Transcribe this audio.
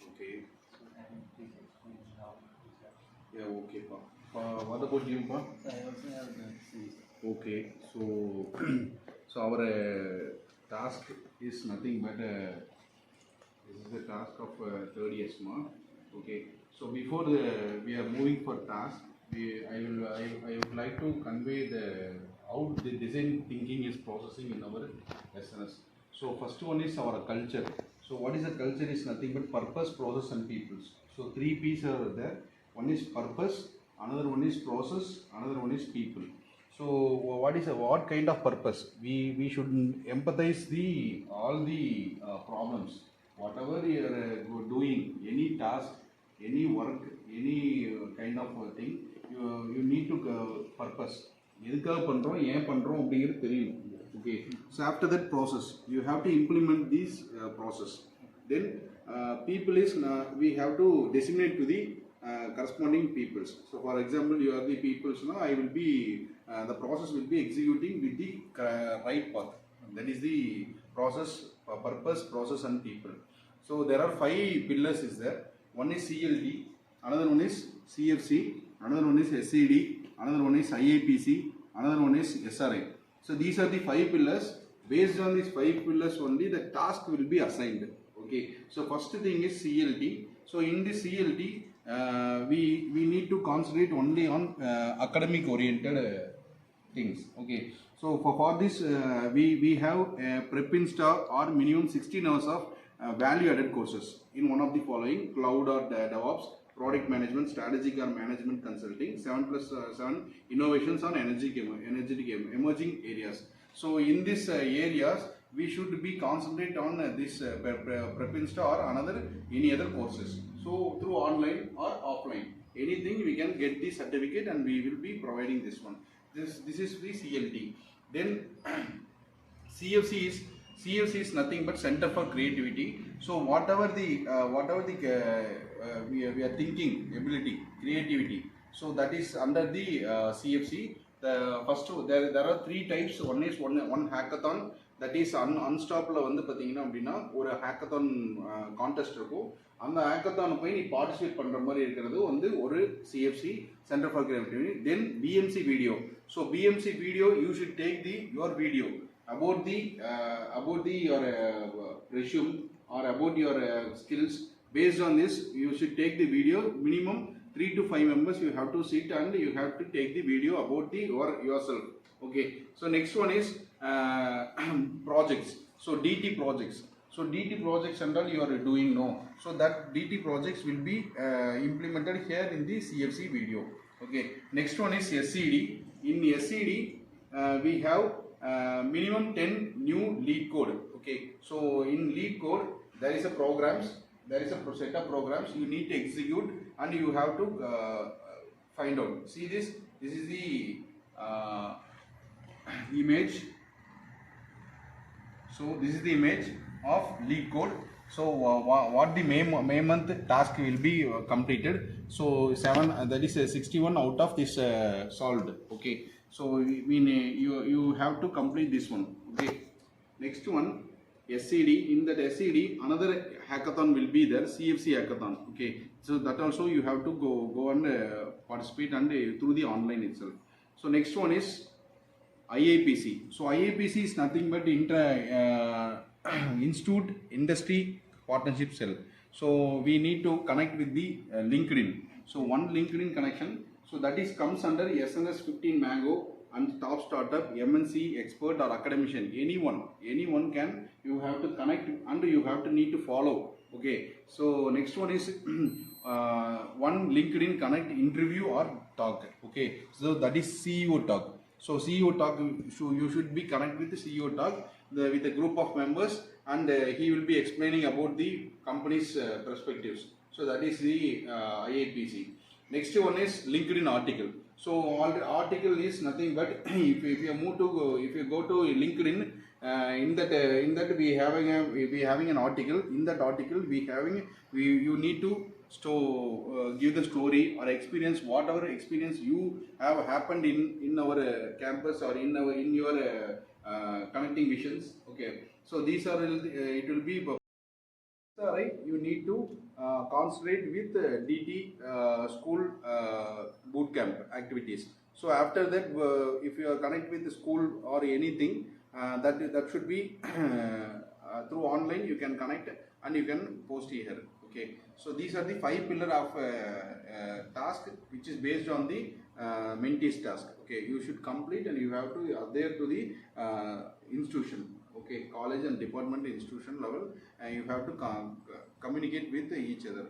Okay. Yeah, okay, pa. What about you, pa? I also have the C. Okay, so so our task is nothing but this is the task of third year SMA. Okay, so before we are moving for task, I would like to convey the how the design thinking is processing in our SNS. So first one is our culture. So what is a culture is nothing but purpose, process, and peoples. So three P's are there. One is purpose, another one is process, another one is people. So what kind of purpose? We should empathize the all the problems. Whatever you are doing, any task, any work, any kind of thing, you need to purpose. எதுக்காக பண்ணுறோம் ஏன் பண்ணுறோம் அப்படிங்கிறது தெரியணும். Okay. So after that process, you have to implement this process. Then people is we have to disseminate to the corresponding peoples. So for example, you are the peoples now. I will be the process will be executing with the right path. That is the process, purpose, process, and people. So there are 5 pillars is there. One is CLT, another one is CFC, another one is SCD, another one is IAPC, another one is SRI. So these are the 5 pillars. Based on these 5 pillars only, the task will be assigned. Okay. So first thing is CLT. So in this CLT, we need to concentrate only on academic oriented things. Okay. So for this we have prep insta or minimum 16 hours of value added courses in one of the following: cloud or DevOps, product management, strategic or management consulting, 7+7 innovations on energetic emerging areas. So in these areas we should be concentrate on this prep insta or any other courses. So through online or offline, anything we can get the certificate and we will be providing this one. This is the CLT. Then CFC is nothing but Center for Creativity. So whatever the we are thinking ability, creativity. So that is under the CFC. The first there are 3 types. One is one hackathon. That is unstoppable வந்து பார்த்தீங்கன்னா அப்படின்னா ஒரு hackathon contest இருக்கும். அந்த hackathon போய் நீ participate பண்ணுற மாதிரி இருக்கிறது வந்து ஒரு CFC centre for creativity. Then PMC video. So PMC video you should take the your video about your resume or about your skills. Based on this, you should take the video. Minimum 3 to 5 members you have to sit and you have to take the video about the yourself. Okay. So next one is projects. So DT projects. So DT projects and all you are doing now. So that DT projects will be implemented here in the CFC video. Okay. Next one is SCD. In SCD we have minimum 10 new lead code. Okay, so in lead code there is a set of programs you need to execute and you have to find out. See this is the image. So this is the image of lead code. So what the May month task will be completed. So 7 that is 61 out of this solved. Okay. So you have to complete this one. Okay. Next one, SCD. In that SCD, another hackathon will be there, CFC hackathon. Okay. So that also you have to go and participate and through the online itself. So next one is IAPC. So IAPC is nothing but Institute Industry Partnership Cell. So we need to connect with the LinkedIn. So one LinkedIn connection. So that is comes under SNS 15 Mango and Top Startup, MNC, expert or academician. Anyone can. You have to connect and you have to need to follow. Okay. So next one is one LinkedIn connect interview or talk. Okay. So that is CEO talk. So CEO talk. So you should be connect with the CEO talk with a group of members and he will be explaining about the company's perspectives. So that is the IAPC. Next one is LinkedIn article. So article is nothing but if you go to LinkedIn, in that we having an article. In that article you need to give the story or experience, whatever experience you have happened in our campus or in your connecting visions. Okay. So these are it will be right, you need to concentrate with DT school boot camp activities. So after that, if you are connect with the school or anything, that should be through online. You can connect and you can post here. Okay. So these are the 5 pillar of task which is based on the mentee's task. Okay. You should complete and you have to adhere to the institution. Okay, college and department institution level, and you have to communicate with each other.